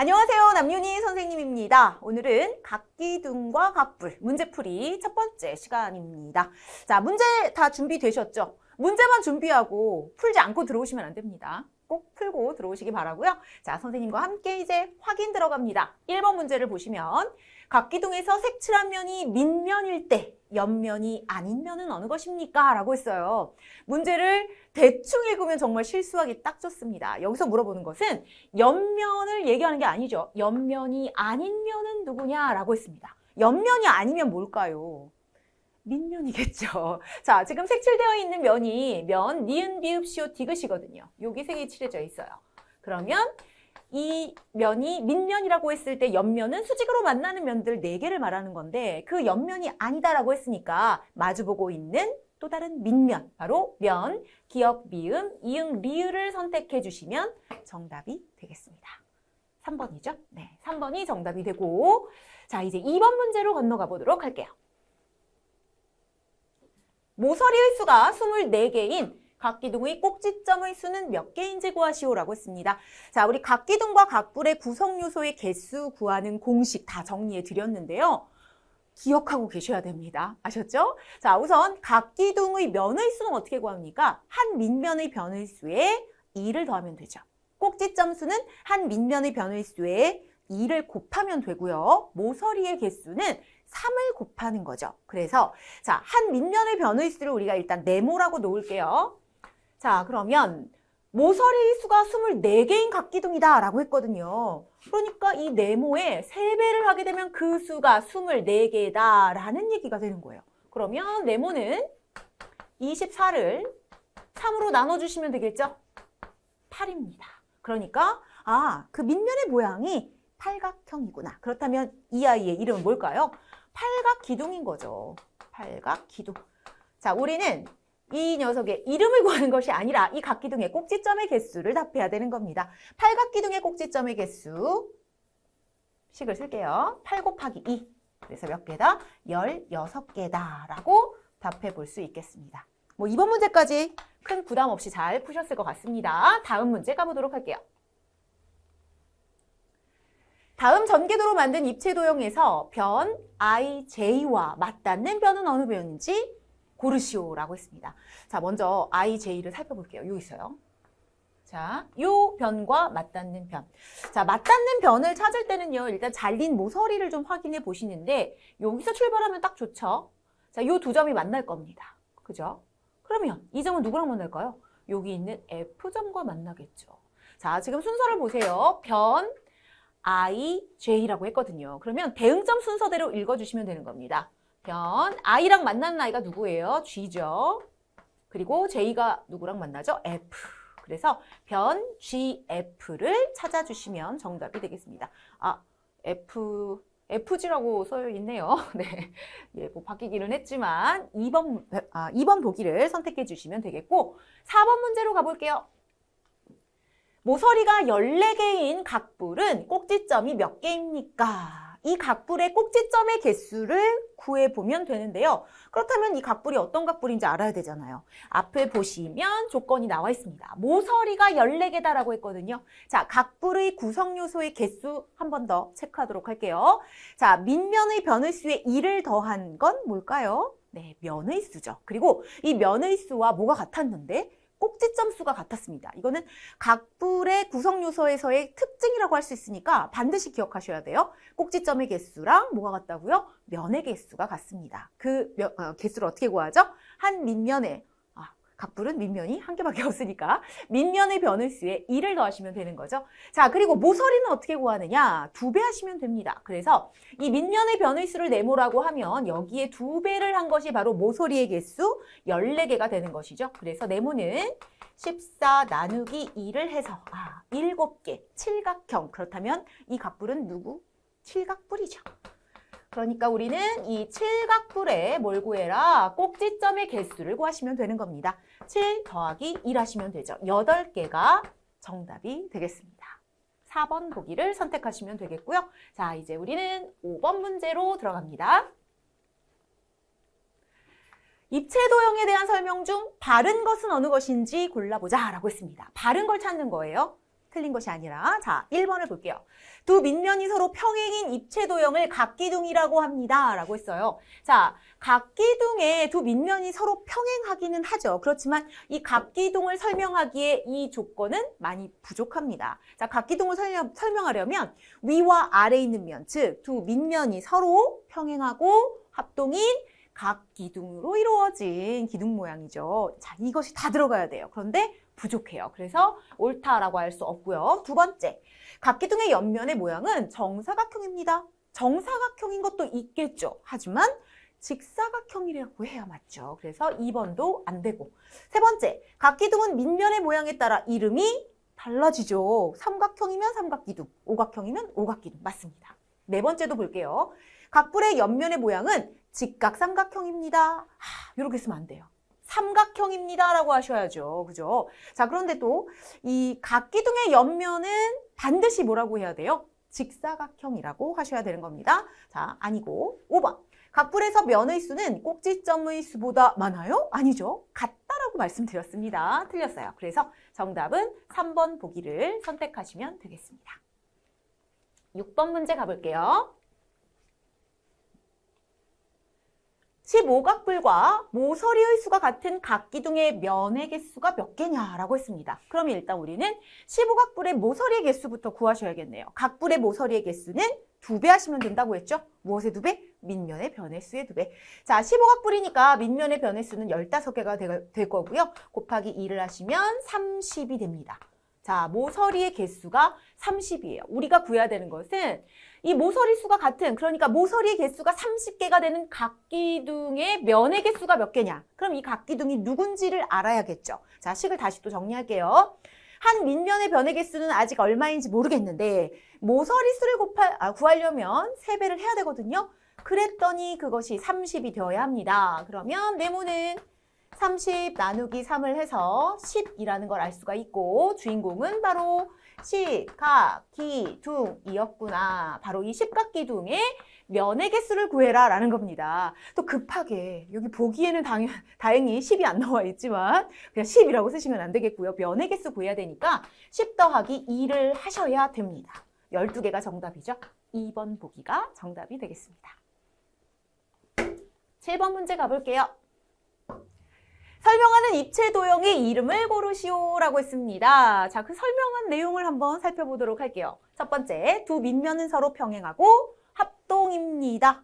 안녕하세요. 남윤희 선생님입니다. 오늘은 각기둥과 각불 문제풀이 첫 번째 시간입니다. 자, 문제 다 준비되셨죠? 문제만 준비하고 풀지 않고 들어오시면 안 됩니다. 꼭 풀고 들어오시기 바라고요. 자, 선생님과 함께 이제 확인 들어갑니다. 1번 문제를 보시면 각기둥에서 색칠한 면이 밑면일 때 옆면이 아닌 면은 어느 것입니까? 라고 했어요. 문제를 대충 읽으면 정말 실수하기 딱 좋습니다. 여기서 물어보는 것은 옆면을 얘기하는 게 아니죠. 옆면이 아닌 면은 누구냐라고 했습니다. 옆면이 아니면 뭘까요? 밑면이겠죠. 자, 지금 색칠되어 있는 면이 면, 니은, 비읍, 시옷, 디귿이거든요. 여기 색이 칠해져 있어요. 그러면 이 면이 밑면이라고 했을 때 옆면은 수직으로 만나는 면들 4개를 말하는 건데 그 옆면이 아니다라고 했으니까 마주보고 있는 또 다른 밑면, 바로 면, 기역, 미음, 이응, 리을을 선택해 주시면 정답이 되겠습니다. 3번이죠? 네, 3번이 정답이 되고, 자, 이제 2번 문제로 건너가 보도록 할게요. 모서리의 수가 24개인 각기둥의 꼭지점의 수는 몇 개인지 구하시오라고 했습니다. 자, 우리 각기둥과 각불의 구성 요소의 개수 구하는 공식 다 정리해 드렸는데요. 기억하고 계셔야 됩니다. 아셨죠? 자, 우선 각기둥의 면의 수는 어떻게 구합니까? 한 밑면의 변의 수에 2를 더하면 되죠. 꼭지점 수는 한 밑면의 변의 수에 2를 곱하면 되고요. 모서리의 개수는 3을 곱하는 거죠. 그래서 자, 한 밑면의 변의 수를 우리가 일단 네모라고 놓을게요. 자, 그러면 모서리의 수가 24개인 각기둥이다 라고 했거든요. 그러니까 이 네모에 3배를 하게 되면 그 수가 24개다 라는 얘기가 되는 거예요. 그러면 네모는 24를 3으로 나눠주시면 되겠죠? 8입니다. 그러니까 그 밑면의 모양이 팔각형이구나. 그렇다면 이 아이의 이름은 뭘까요? 팔각기둥인 거죠. 팔각기둥. 자, 우리는 이 녀석의 이름을 구하는 것이 아니라 이 각기둥의 꼭지점의 개수를 답해야 되는 겁니다. 팔각기둥의 꼭지점의 개수 식을 쓸게요. 8 곱하기 2. 그래서 몇 개다? 16개다 라고 답해 볼 수 있겠습니다. 뭐 이번 문제까지 큰 부담 없이 잘 푸셨을 것 같습니다. 다음 문제 가보도록 할게요. 다음 전개도로 만든 입체 도형에서 변 IJ와 맞닿는 변은 어느 변인지 고르시오라고 했습니다. 자, 먼저 IJ를 살펴볼게요. 여기 있어요. 자, 요 변과 맞닿는 변. 자, 맞닿는 변을 찾을 때는요, 일단 잘린 모서리를 좀 확인해 보시는데 여기서 출발하면 딱 좋죠. 자, 요 두 점이 만날 겁니다. 그죠? 그러면 이 점은 누구랑 만날까요? 여기 있는 F점과 만나겠죠. 자, 지금 순서를 보세요. 변 IJ라고 했거든요. 그러면 대응점 순서대로 읽어주시면 되는 겁니다. 변 I랑 만나는 아이가 누구예요? G죠. 그리고 J가 누구랑 만나죠? F. 그래서 변 GF를 찾아주시면 정답이 되겠습니다. FG라고 써 있네요. 네, 예, 뭐 바뀌기는 했지만 2번 보기를 선택해 주시면 되겠고 4번 문제로 가볼게요. 모서리가 14개인 각불은 꼭지점이 몇 개입니까? 이 각불의 꼭지점의 개수를 구해보면 되는데요. 그렇다면 이 각불이 어떤 각불인지 알아야 되잖아요. 앞에 보시면 조건이 나와 있습니다. 모서리가 14개다라고 했거든요. 자, 각불의 구성 요소의 개수 한 번 더 체크하도록 할게요. 자, 밑면의 변의 수에 2를 더한 건 뭘까요? 네, 면의 수죠. 그리고 이 면의 수와 뭐가 같았는데? 꼭지점 수가 같았습니다. 이거는 각불의 구성 요소에서의 특징이라고 할 수 있으니까 반드시 기억하셔야 돼요. 꼭지점의 개수랑 뭐가 같다고요? 면의 개수가 같습니다. 그 개수를 어떻게 구하죠? 한 밑면에 각불은 밑면이 한 개밖에 없으니까 밑면의 변의 수에 2를 더하시면 되는 거죠. 자, 그리고 모서리는 어떻게 구하느냐? 2배 하시면 됩니다. 그래서 이 밑면의 변의 수를 네모라고 하면 여기에 2배를 한 것이 바로 모서리의 개수 14개가 되는 것이죠. 그래서 네모는 14 나누기 2를 해서 7개, 칠각형. 그렇다면 이 각불은 누구? 칠각불이죠. 그러니까 우리는 이 칠각불에 뭘 구해라? 꼭지점의 개수를 구하시면 되는 겁니다. 7 더하기 1 하시면 되죠. 8개가 정답이 되겠습니다. 4번 보기를 선택하시면 되겠고요. 자, 이제 우리는 5번 문제로 들어갑니다. 입체 도형에 대한 설명 중 바른 것은 어느 것인지 골라보자 라고 했습니다. 바른 걸 찾는 거예요. 틀린 것이 아니라 자 1번을 볼게요. 두 밑면이 서로 평행인 입체도형을 각기둥이라고 합니다. 라고 했어요. 자, 각기둥의 두 밑면이 서로 평행하기는 하죠. 그렇지만 이 각기둥을 설명하기에 이 조건은 많이 부족합니다. 자, 각기둥을 설명하려면 위와 아래에 있는 면, 즉 두 밑면이 서로 평행하고 합동인 각기둥으로 이루어진 기둥 모양이죠. 자, 이것이 다 들어가야 돼요. 그런데 부족해요. 그래서 옳다라고 할 수 없고요. 두 번째, 각기둥의 옆면의 모양은 정사각형입니다. 정사각형인 것도 있겠죠. 하지만 직사각형이라고 해야 맞죠. 그래서 2번도 안 되고. 세 번째, 각기둥은 밑면의 모양에 따라 이름이 달라지죠. 삼각형이면 삼각기둥, 오각형이면 오각기둥. 맞습니다. 네 번째도 볼게요. 각불의 옆면의 모양은 직각삼각형입니다. 이렇게 쓰면 안 돼요. 삼각형입니다 라고 하셔야죠. 그죠? 자, 그런데 또 이 각기둥의 옆면은 반드시 뭐라고 해야 돼요? 직사각형이라고 하셔야 되는 겁니다. 자, 아니고 5번. 각불에서 면의 수는 꼭지점의 수보다 많아요? 아니죠. 같다라고 말씀드렸습니다. 틀렸어요. 그래서 정답은 3번 보기를 선택하시면 되겠습니다. 6번 문제 가볼게요. 15각불과 모서리의 수가 같은 각기둥의 면의 개수가 몇 개냐라고 했습니다. 그럼 일단 우리는 15각불의 모서리의 개수부터 구하셔야겠네요. 각불의 모서리의 개수는 2배 하시면 된다고 했죠? 무엇의 2배? 밑면의 변의 수의 2배. 자, 15각불이니까 밑면의 변의 수는 15개가 될 거고요. 곱하기 2를 하시면 30이 됩니다. 자, 모서리의 개수가 30이에요. 우리가 구해야 되는 것은 이 모서리 수가 같은, 그러니까 모서리의 개수가 30개가 되는 각기둥의 면의 개수가 몇 개냐? 그럼 이 각기둥이 누군지를 알아야겠죠. 자, 식을 다시 또 정리할게요. 한 밑면의 변의 개수는 아직 얼마인지 모르겠는데 모서리 수를 구하려면 3배를 해야 되거든요. 그랬더니 그것이 30이 되어야 합니다. 그러면 네모는 30 나누기 3을 해서 10이라는 걸 알 수가 있고 주인공은 바로 십각기둥이었구나. 바로 이 십각기둥의 면의 개수를 구해라 라는 겁니다. 또 급하게 여기 보기에는 다행히 10이 안 나와 있지만 그냥 10이라고 쓰시면 안 되겠고요. 면의 개수 구해야 되니까 10 더하기 2를 하셔야 됩니다. 12개가 정답이죠. 2번 보기가 정답이 되겠습니다. 7번 문제 가볼게요. 설명하는 입체 도형의 이름을 고르시오 라고 했습니다. 자, 그 설명한 내용을 한번 살펴보도록 할게요. 첫 번째, 두 밑면은 서로 평행하고 합동입니다.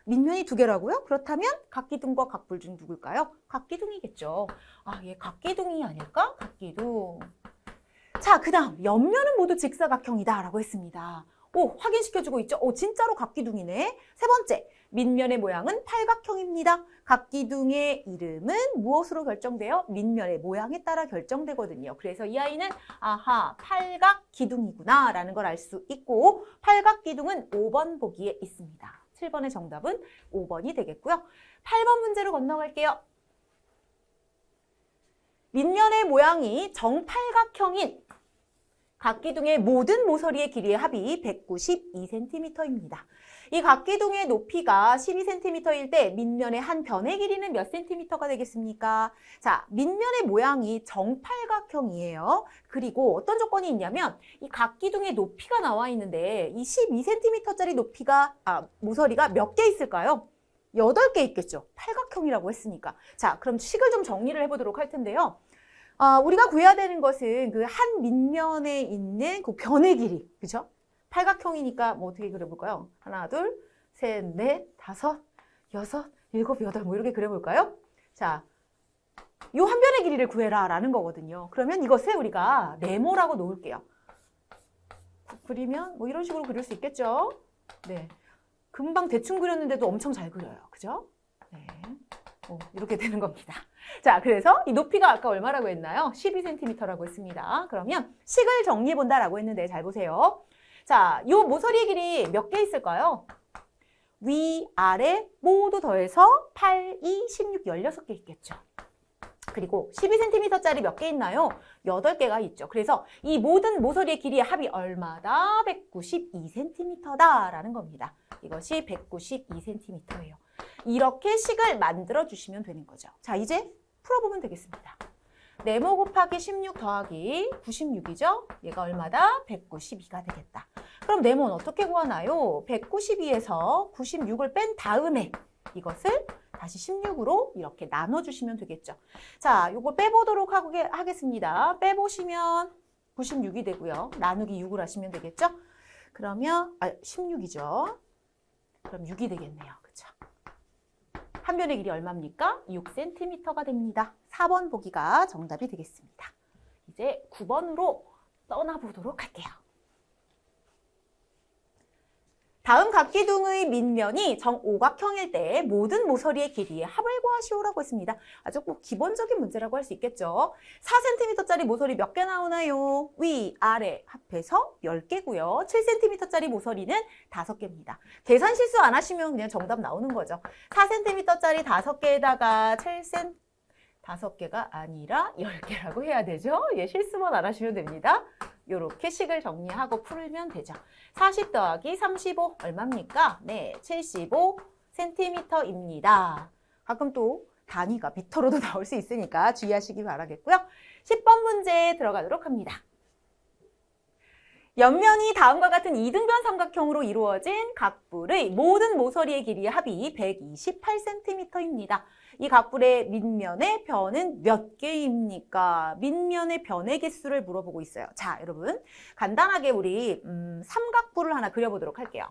밑면이 2개라고요? 그렇다면 각기둥과 각불 중 누굴까요? 각기둥이겠죠. 아, 얘 각기둥이 아닐까? 각기둥. 자, 그 다음 옆면은 모두 직사각형이다 라고 했습니다. 오, 확인시켜주고 있죠? 오, 진짜로 각기둥이네. 세 번째, 밑면의 모양은 팔각형입니다. 각기둥의 이름은 무엇으로 결정돼요? 밑면의 모양에 따라 결정되거든요. 그래서 이 아이는 아하, 팔각기둥이구나 라는 걸 알 수 있고 팔각기둥은 5번 보기에 있습니다. 7번의 정답은 5번이 되겠고요. 8번 문제로 건너갈게요. 밑면의 모양이 정팔각형인 각기둥의 모든 모서리의 길이의 합이 192cm입니다. 이 각기둥의 높이가 12cm일 때 밑면의 한 변의 길이는 몇 cm가 되겠습니까? 자, 밑면의 모양이 정팔각형이에요. 그리고 어떤 조건이 있냐면 이 각기둥의 높이가 나와 있는데 이 12cm짜리 모서리가 몇 개 있을까요? 8개 있겠죠. 팔각형이라고 했으니까. 자, 그럼 식을 좀 정리를 해보도록 할 텐데요. 우리가 구해야 되는 것은 그 한 밑면에 있는 그 변의 길이, 그죠? 팔각형이니까 뭐 어떻게 그려볼까요? 하나, 둘, 셋, 넷, 다섯, 여섯, 일곱, 여덟 뭐 이렇게 그려볼까요? 자, 요 한 변의 길이를 구해라 라는 거거든요. 그러면 이것을 우리가 네모라고 놓을게요. 그리면 뭐 이런 식으로 그릴 수 있겠죠? 네, 금방 대충 그렸는데도 엄청 잘 그려요. 그죠? 네, 이렇게 되는 겁니다. 자, 그래서 이 높이가 아까 얼마라고 했나요? 12cm라고 했습니다. 그러면 식을 정리해 본다라고 했는데 잘 보세요. 자, 요 모서리의 길이 몇 개 있을까요? 위, 아래 모두 더해서 8, 2, 16, 16개 있겠죠. 그리고 12cm짜리 몇 개 있나요? 8개가 있죠. 그래서 이 모든 모서리의 길이의 합이 얼마다? 192cm다라는 겁니다. 이것이 192cm예요. 이렇게 식을 만들어 주시면 되는 거죠. 자, 이제 풀어보면 되겠습니다. 네모 곱하기 16 더하기 96이죠? 얘가 얼마다? 192가 되겠다. 그럼 네모는 어떻게 구하나요? 192에서 96을 뺀 다음에 이것을 다시 16으로 이렇게 나눠주시면 되겠죠. 자, 요거 빼보도록 하겠습니다. 빼보시면 96이 되고요. 나누기 6을 하시면 되겠죠? 그러면 16이죠. 그럼 6이 되겠네요. 그렇죠? 한 변의 길이 얼마입니까? 6cm가 됩니다. 4번 보기가 정답이 되겠습니다. 이제 9번으로 떠나보도록 할게요. 다음 각기둥의 밑면이 정오각형일 때 모든 모서리의 길이의 합을 구하시오라고 했습니다. 아주 꼭 기본적인 문제라고 할 수 있겠죠. 4cm짜리 모서리 몇 개 나오나요? 위, 아래 합해서 10개고요. 7cm짜리 모서리는 5개입니다. 계산 실수 안 하시면 그냥 정답 나오는 거죠. 4cm짜리 5개에다가 7cm 5개가 아니라 10개라고 해야 되죠. 예, 실수만 안 하시면 됩니다. 요렇게 식을 정리하고 풀면 되죠. 40 더하기 35 얼마입니까? 네, 75cm입니다. 가끔 또 단위가 미터로도 나올 수 있으니까 주의하시기 바라겠고요. 10번 문제 들어가도록 합니다. 옆면이 다음과 같은 이등변 삼각형으로 이루어진 각불의 모든 모서리의 길이의 합이 128cm입니다. 이 각불의 밑면의 변은 몇 개입니까? 밑면의 변의 개수를 물어보고 있어요. 자, 여러분 간단하게 우리 삼각불을 하나 그려보도록 할게요.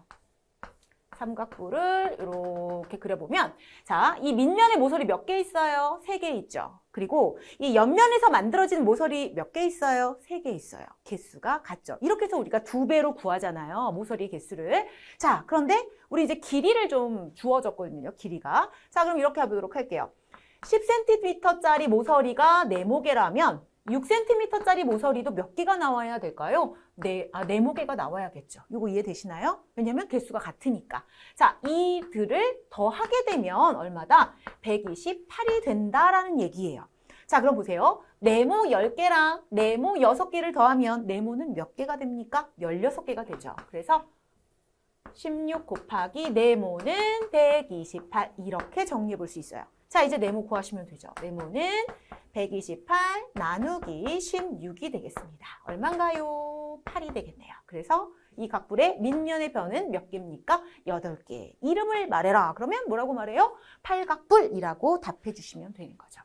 삼각불을 이렇게 그려보면 자, 이 밑면에 모서리 몇 개 있어요? 3개 있죠. 그리고 이 옆면에서 만들어진 모서리 몇 개 있어요? 3개 있어요. 개수가 같죠. 이렇게 해서 우리가 2배로 구하잖아요. 모서리의 개수를. 자, 그런데 우리 이제 길이를 좀 주어졌거든요. 길이가. 자, 그럼 이렇게 해보도록 할게요. 10cm짜리 모서리가 네모개라면 6cm짜리 모서리도 몇 개가 나와야 될까요? 네모개가 나와야겠죠. 이거 이해되시나요? 왜냐면 개수가 같으니까. 자, 이들을 더하게 되면 얼마다? 128이 된다라는 얘기예요. 자, 그럼 보세요. 네모 10개랑 네모 6개를 더하면 네모는 몇 개가 됩니까? 16개가 되죠. 그래서 16 곱하기 네모는 128 이렇게 정리해 볼 수 있어요. 자, 이제 네모 구하시면 되죠. 네모는 128 나누기 16이 되겠습니다. 얼마인가요? 8이 되겠네요. 그래서 이 각불의 밑면의 변은 몇 개입니까? 8개. 이름을 말해라. 그러면 뭐라고 말해요? 팔각불이라고 답해 주시면 되는 거죠.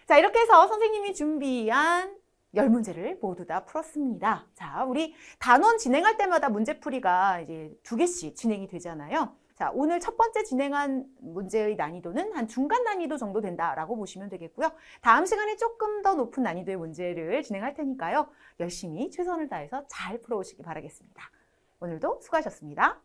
자, 이렇게 해서 선생님이 준비한 10문제를 모두 다 풀었습니다. 자, 우리 단원 진행할 때마다 문제풀이가 이제 2개씩 진행이 되잖아요. 자, 오늘 첫 번째 진행한 문제의 난이도는 한 중간 난이도 정도 된다라고 보시면 되겠고요. 다음 시간에 조금 더 높은 난이도의 문제를 진행할 테니까요. 열심히 최선을 다해서 잘 풀어오시기 바라겠습니다. 오늘도 수고하셨습니다.